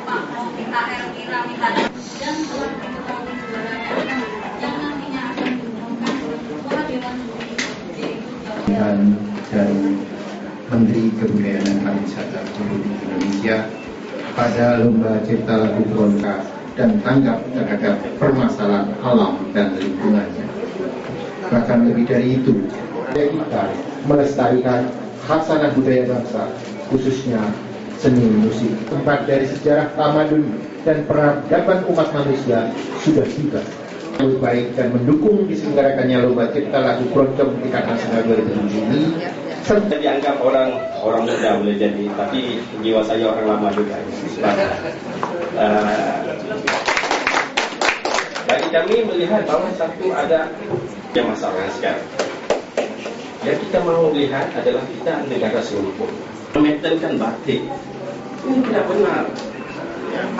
Pak PKR Mira Mitana dan telah diketahui juaranya yang nantinya akan diumumkan Ketua Dewan dari Menteri Kebudayaan dan Pariwisata Republik Indonesia pada Lomba Cipta Lagu Bronca dan tanggap terhadap permasalahan alam dan lingkungannya. Bahkan lebih dari itu, kita melestarikan khasanah budaya bangsa, khususnya seni musik. Tempat dari sejarah tamadun dan peradaban umat manusia sudah tiba. Lebih baik dan mendukung diselenggarakannya Lomba Cipta Lagu Bronca Tingkat Nasional 2007 ini. Saya dianggap orang muda boleh jadi, tapi jiwa saya orang lama juga. Bagi kami melihat bahwa satu ada yang masalah sekarang. Yang kita mau lihat adalah kita negara sempurna. Memetenkan batik ini tidak benar.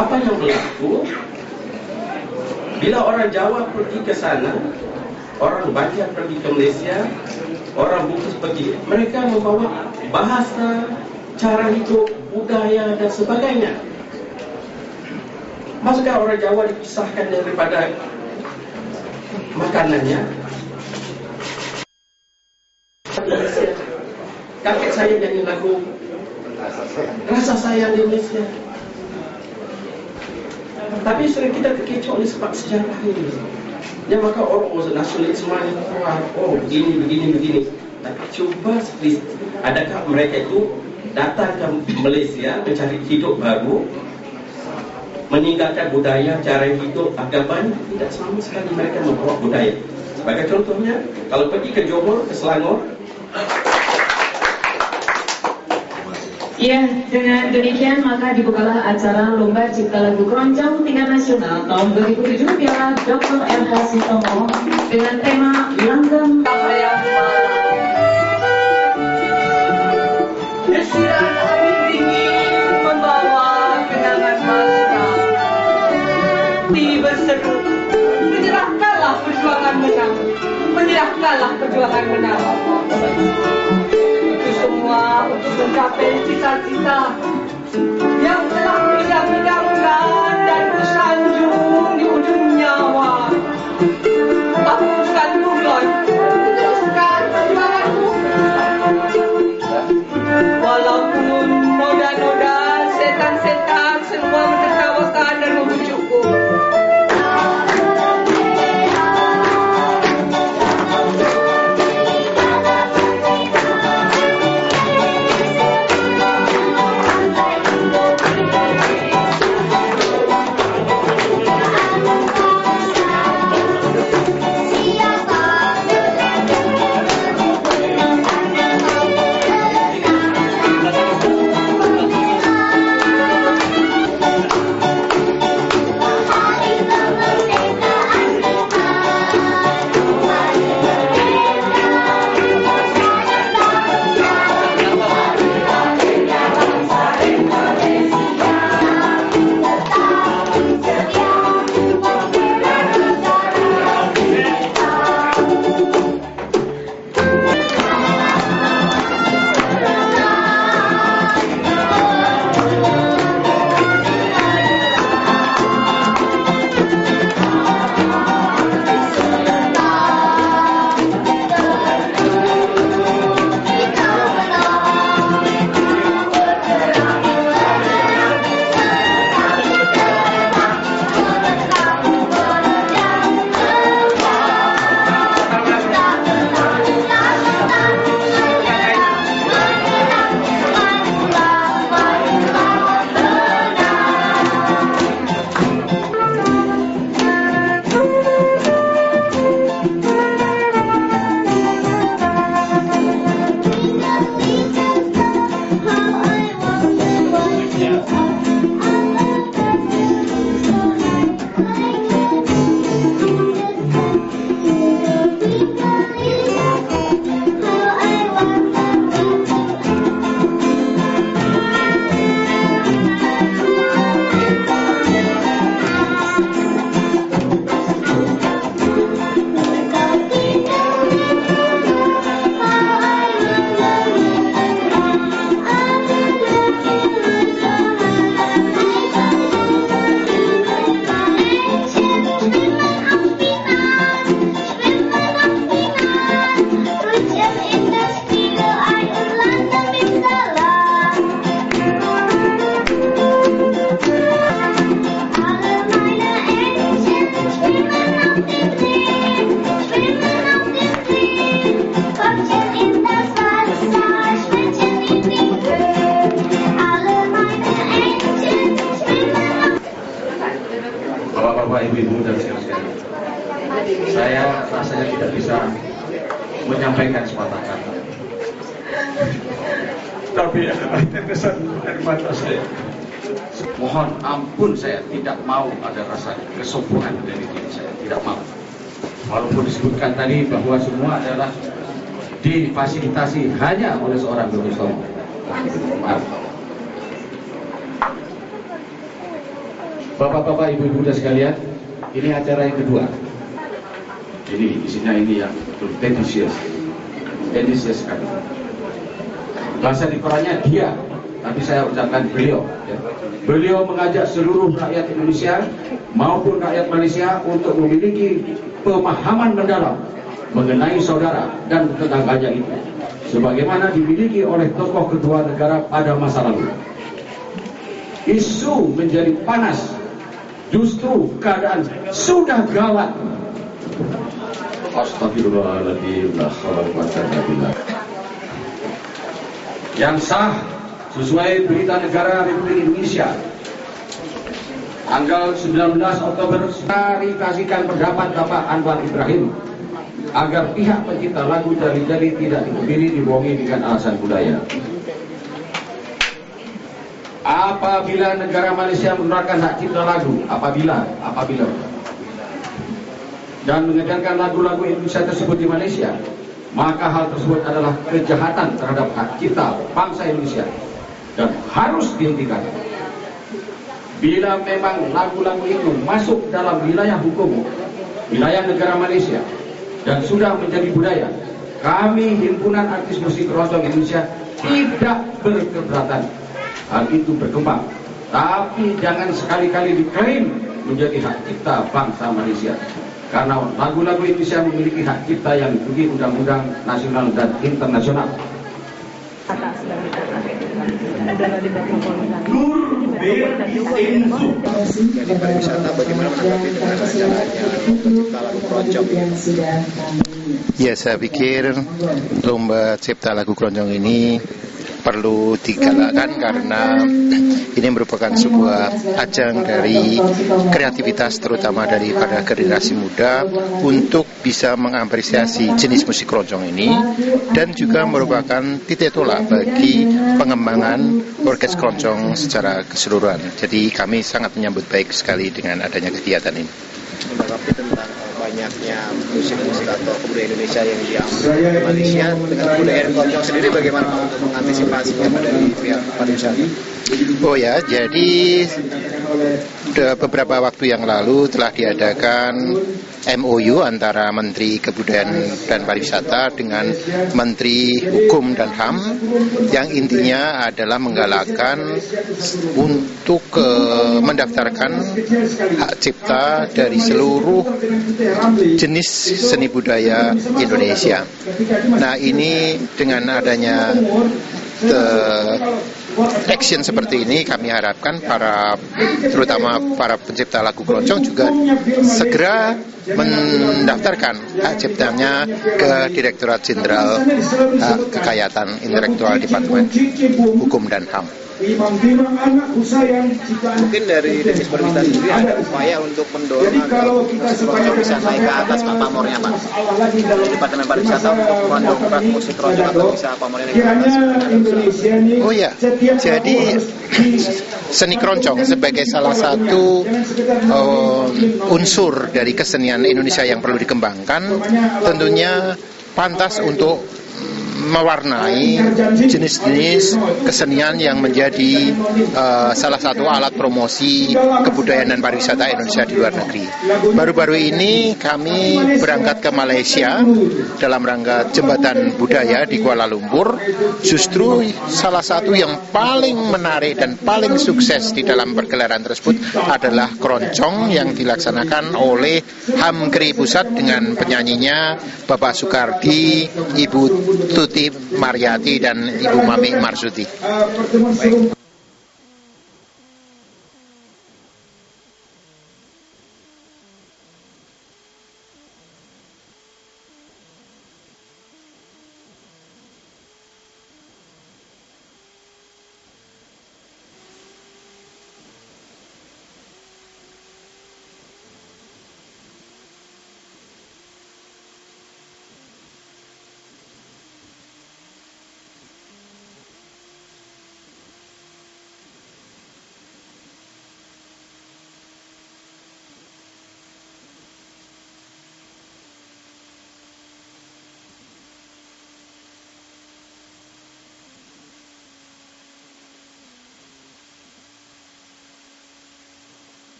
Apa yang berlaku bila orang Jawa pergi ke sana, orang Banjar pergi ke Malaysia, orang Bugis pergi, mereka membawa bahasa, cara hidup, budaya dan sebagainya. Masukah orang Jawa dipisahkan daripada makanannya? Kakek saya nyanyi lagu Rasa Sayang di Indonesia. Tapi sering kita terkecoh oleh sebab sejarah ini. Ya maka orang nasionalisme ini kuat. Oh begini. Tapi cuba please, adakah mereka itu datang ke Malaysia mencari hidup baru, meninggalkan budaya, cara hidup, agamanya? Tidak sama sekali mereka membawa budaya. Sebagai contohnya, kalau pergi ke Johor, ke Selangor. Ya, dengan demikian maka dibukalah acara Lomba Cipta Lagu Keroncong tingkat nasional tahun 2007 Piala Dr. R.H. Sutomo dengan tema Langgeng Desiran angin dingin membawa kenangan masa. Berseru, menyerahkanlah perjuangan menang. Menyerahkanlah perjuangan menang. Itu semua untuk mencapai cita-cita yang telah bidang-bidangkan dan bersanjung di ujung nyawa. Hapuskan bulan, teruskan perjuanganmu. Walaupun noda-noda, setan-setan semua menertawakan dan membujukku. Ibu dan sekalian, saya rasanya tidak bisa menyampaikan sepatah kata, tapi ada tetesan air mata saya. Mohon ampun, saya tidak mau ada rasa kesombongan dari diri saya, tidak mau. Walaupun disebutkan tadi bahwa semua adalah difasilitasi hanya oleh seorang Dr. Somo. Maaf. Bapak-bapak, ibu-ibu dan sekalian, ini acara yang kedua. Ini isinya ini yang betul tendensius sekali. Bahasa di Qurannya dia, tapi saya ucapkan beliau. Ya. Beliau mengajak seluruh rakyat Indonesia maupun rakyat Malaysia untuk memiliki pemahaman mendalam mengenai saudara dan tetangganya itu, sebagaimana dimiliki oleh tokoh kedua negara pada masa lalu. Isu menjadi panas, justru keadaan sudah gawat. Astagfirullahaladzim, la haula wala quwwata illa billah. Yang sah sesuai Berita Negara Republik Indonesia tanggal 19 Oktober, klarifikasikan pendapat Bapak Anwar Ibrahim agar pihak pencipta lagu Jali-Jali tidak dipilih dibohongi dengan alasan budaya. Apabila negara Malaysia mengeluarkan hak cipta lagu, apabila dan mengedarkan lagu-lagu Indonesia tersebut di Malaysia, maka hal tersebut adalah kejahatan terhadap hak cipta bangsa Indonesia dan harus dihentikan. Bila memang lagu-lagu itu masuk dalam wilayah hukum, wilayah negara Malaysia, dan sudah menjadi budaya, kami Himpunan Artis Musik Keroncong Indonesia tidak berkeberatan hal itu berkembang. Tapi jangan sekali-kali diklaim menjadi hak cipta bangsa Malaysia. Karena lagu-lagu Indonesia memiliki hak cipta yang diikuti undang-undang nasional dan internasional. Jadi pariwisata bagaimana menanggapi dengan acaranya pencipta lagu keroncong? Ya, saya pikir lomba cipta lagu keroncong ini perlu digalakkan karena ini merupakan sebuah ajang dari kreativitas terutama daripada generasi muda untuk bisa mengapresiasi jenis musik keroncong ini dan juga merupakan titik tolak bagi pengembangan orkes keroncong secara keseluruhan. Jadi kami sangat menyambut baik sekali dengan adanya kegiatan ini. Menanggapi tentang banyaknya musik-musik atau kebudayaan Indonesia yang diambil ke Malaysia dengan kebudayaan keroncong sendiri, bagaimana untuk mengantisipasinya dari pihak pariwisata? Oh ya, jadi beberapa waktu yang lalu telah diadakan MOU antara Menteri Kebudayaan dan Pariwisata dengan Menteri Hukum dan HAM yang intinya adalah menggalakkan untuk mendaftarkan hak cipta dari seluruh jenis seni budaya Indonesia. Nah, ini dengan adanya action seperti ini, kami harapkan terutama para pencipta lagu keroncong juga segera mendaftarkan hak ciptanya ke Direktorat Jenderal Kekayaan Intelektual Departemen Hukum dan HAM. Mungkin dari Dinas Pariwisata sendiri ada upaya untuk mendorong agar musik keroncong bisa naik ke atas pamornya, Pak. Departemen Pariwisata untuk mendongkrak musik keroncong atau bisa pamornya naik ke atas. Oh ya, jadi seni keroncong sebagai salah satu unsur dari kesenian Indonesia yang perlu dikembangkan, tentunya pantas untuk mewarnai jenis-jenis kesenian yang menjadi salah satu alat promosi kebudayaan dan pariwisata Indonesia di luar negeri. Baru-baru ini kami berangkat ke Malaysia dalam rangka Jembatan Budaya di Kuala Lumpur. Justru salah satu yang paling menarik dan paling sukses di dalam pergelaran tersebut adalah keroncong yang dilaksanakan oleh HAMKRI Pusat dengan penyanyinya Bapak Soekardi, Ibu Tuti Mariati dan Ibu Mami Marsudi.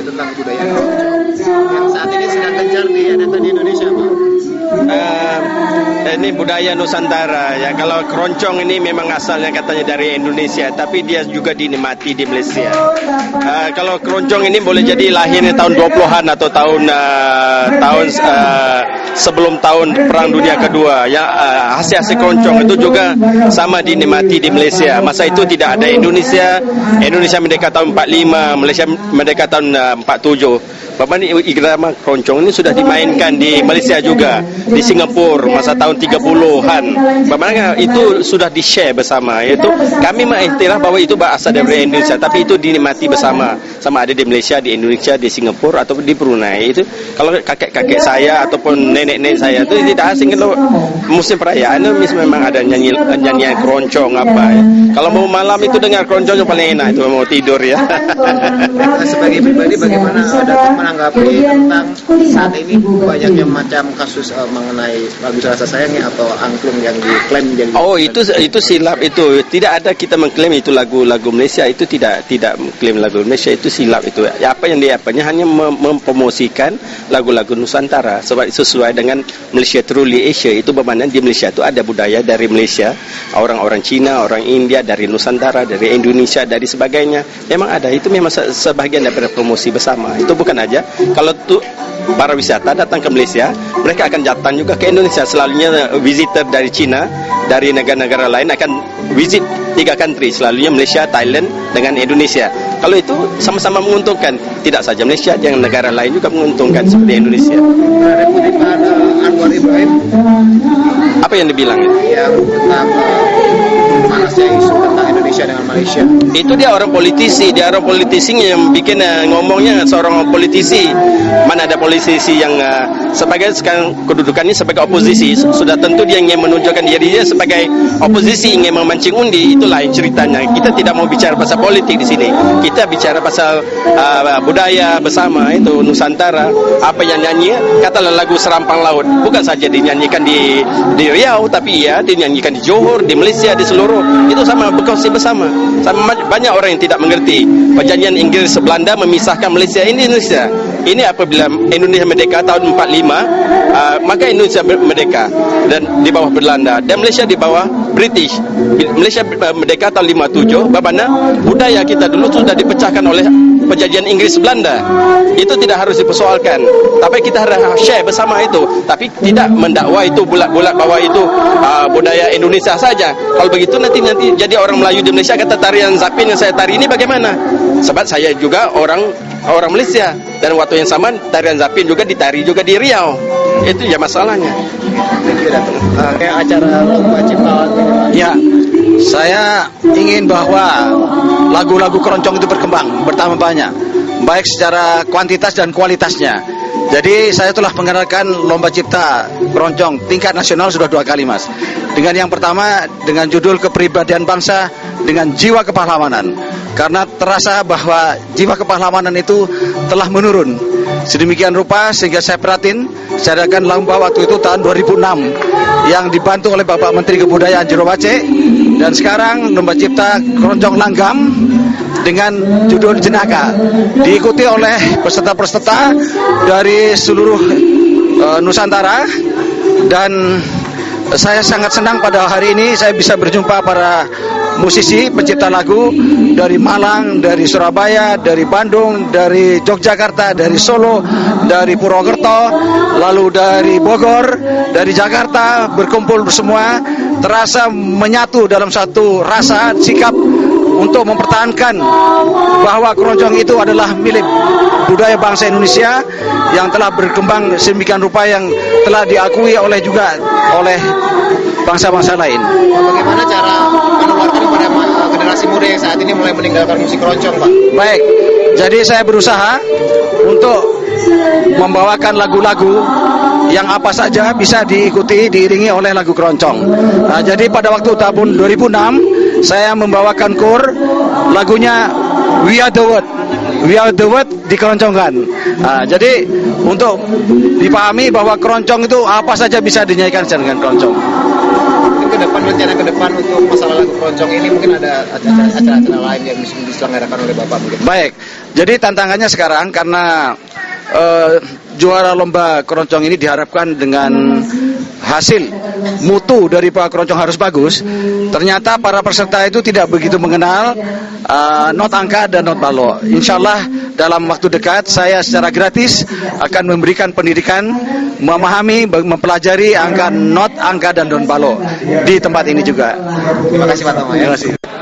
tentang budaya yang saat ini sedang gencar diadakan di Indonesia, Pak? Ini budaya Nusantara ya. Kalau keroncong ini memang asalnya katanya dari Indonesia, tapi dia juga dinikmati di Malaysia. Kalau keroncong ini boleh jadi lahirnya tahun 20-an atau tahun sebelum tahun Perang Dunia Kedua. Ya, hasil-hasil keroncong itu juga sama dinikmati di Malaysia. Masa itu tidak ada Indonesia. Indonesia merdeka tahun 45, Malaysia merdeka tahun 47. Bapak ini irama keroncong ini sudah dimainkan di Malaysia juga, di Singapura masa tahun 30-an. Bapak itu sudah di-share bersama. Yaitu kami mengiktiraf bahwa itu berasal dari Indonesia, tapi itu dinikmati bersama. Sama ada di Malaysia, di Indonesia, di Singapura atau di Brunei. Itu kalau kakek-kakek saya ataupun nenek-nenek saya itu tidak asing. Kalau musim perayaan itu memang ada nyanyian keroncong apa ya. Kalau mau malam itu dengar keroncong yang paling enak, itu mau tidur ya. Sebagai pribadi bagaimana menanggapi tentang saat ini banyaknya macam kasus mengenai lagu Rasa Sayangnya atau angklung yang diklaim jadi itu silap. Itu tidak ada kita mengklaim itu lagu Malaysia, itu tidak mengklaim lagu Malaysia, itu silap itu. Apa yang diapanya hanya mempromosikan lagu-lagu Nusantara sebab sesuai dengan Malaysia Truly Asia. Itu bermakna di Malaysia itu ada budaya dari Malaysia, orang-orang Cina, orang India, dari Nusantara, dari Indonesia, dari sebagainya. Memang ada, itu memang sebahagian daripada promosi bersama. Itu bukan aja kalau tuh para wisata datang ke Malaysia, mereka akan datang juga ke Indonesia. Selalunya visitor dari Cina, dari negara-negara lain akan visit 3 country, selalunya Malaysia, Thailand dengan Indonesia. Kalau itu sama-sama menguntungkan, tidak saja Malaysia, yang negara lain juga menguntungkan seperti Indonesia. Kutipan Anwar Ibrahim apa yang dibilang yang tentang panasnya isu tentang Indonesia dengan Malaysia. Itu dia orang politisi yang bikin ngomongnya seorang politisi. Mana ada politisi yang sebagai sekarang kedudukannya sebagai oposisi, sudah tentu dia ingin menunjukkan dirinya sebagai oposisi, ingin memancing undi. Itu lain ceritanya. Kita tidak mau bicara pasal politik di sini. Kita bicara pasal budaya bersama, itu Nusantara. Apa yang nyanyi, katalah lagu Serampang Laut, bukan saja dinyanyikan di Riau, tapi ya dinyanyikan di Johor, di Malaysia, di seluruh. Itu sama berkongsi bersama. Banyak orang yang tidak mengerti perjanjian Inggris Belanda memisahkan Malaysia Indonesia. Ini apabila Indonesia merdeka tahun 45, maka Indonesia merdeka dan di bawah Belanda, dan Malaysia di bawah British. Malaysia merdeka tahun 57, bagaimana budaya kita dulu sudah dipecahkan oleh perjanjian Inggris Belanda. Itu tidak harus dipersoalkan, tapi kita harus share bersama itu. Tapi tidak mendakwa itu bulat-bulat bahwa itu budaya Indonesia saja. Kalau begitu nanti jadi orang Melayu di Malaysia kata tarian Zapin yang saya tari ini bagaimana? Sebab saya juga orang Malaysia, dan waktu yang sama tarian Zapin juga ditari juga di Riau. Itu ya masalahnya. Kayak acara lomba cipta. Ya, saya ingin bahwa lagu-lagu keroncong itu bertambah banyak, baik secara kuantitas dan kualitasnya. Jadi saya telah mengenalkan lomba cipta keroncong tingkat nasional sudah 2 kali, Mas. Dengan yang pertama dengan judul Kepribadian Bangsa dengan Jiwa Kepahlawanan. Karena terasa bahwa jiwa kepahlawanan itu telah menurun sedemikian rupa sehingga saya adakan lomba waktu itu tahun 2006 yang dibantu oleh Bapak Menteri Kebudayaan Jero Wacik, dan sekarang lomba cipta keroncong langgam dengan judul Jenaka diikuti oleh peserta-peserta dari seluruh Nusantara. Dan saya sangat senang pada hari ini saya bisa berjumpa para musisi pencipta lagu dari Malang, dari Surabaya, dari Bandung, dari Yogyakarta, dari Solo, dari Purwokerto, lalu dari Bogor, dari Jakarta, berkumpul semua, terasa menyatu dalam satu rasa sikap untuk mempertahankan bahwa keroncong itu adalah milik budaya bangsa Indonesia yang telah berkembang sedemikian rupa, yang telah diakui oleh bangsa-bangsa lain. Bagaimana cara menularkan kepada generasi muda yang saat ini mulai meninggalkan musik keroncong, Pak? Baik, jadi saya berusaha untuk membawakan lagu-lagu yang apa saja bisa diikuti, diiringi oleh lagu keroncong. Jadi pada waktu tahun 2006 saya membawakan lagunya We Are The World. We Are The World dikeroncongkan. Jadi untuk dipahami bahwa keroncong itu apa saja bisa dinyanyikan dengan keroncong. ke depan, rencana ke depan untuk masalah lagu keroncong ini mungkin ada acara-acara lain yang bisa diselenggarakan oleh Bapak mungkin. Baik, jadi tantangannya sekarang karena juara lomba keroncong ini diharapkan dengan hasil mutu dari Pak keroncong harus bagus. Ternyata para peserta itu tidak begitu mengenal not angka dan not balo. Insya Allah dalam waktu dekat saya secara gratis akan memberikan pendidikan, memahami, mempelajari angka not, angka dan non balo di tempat ini juga. Terima kasih Pak Tama. Terima kasih.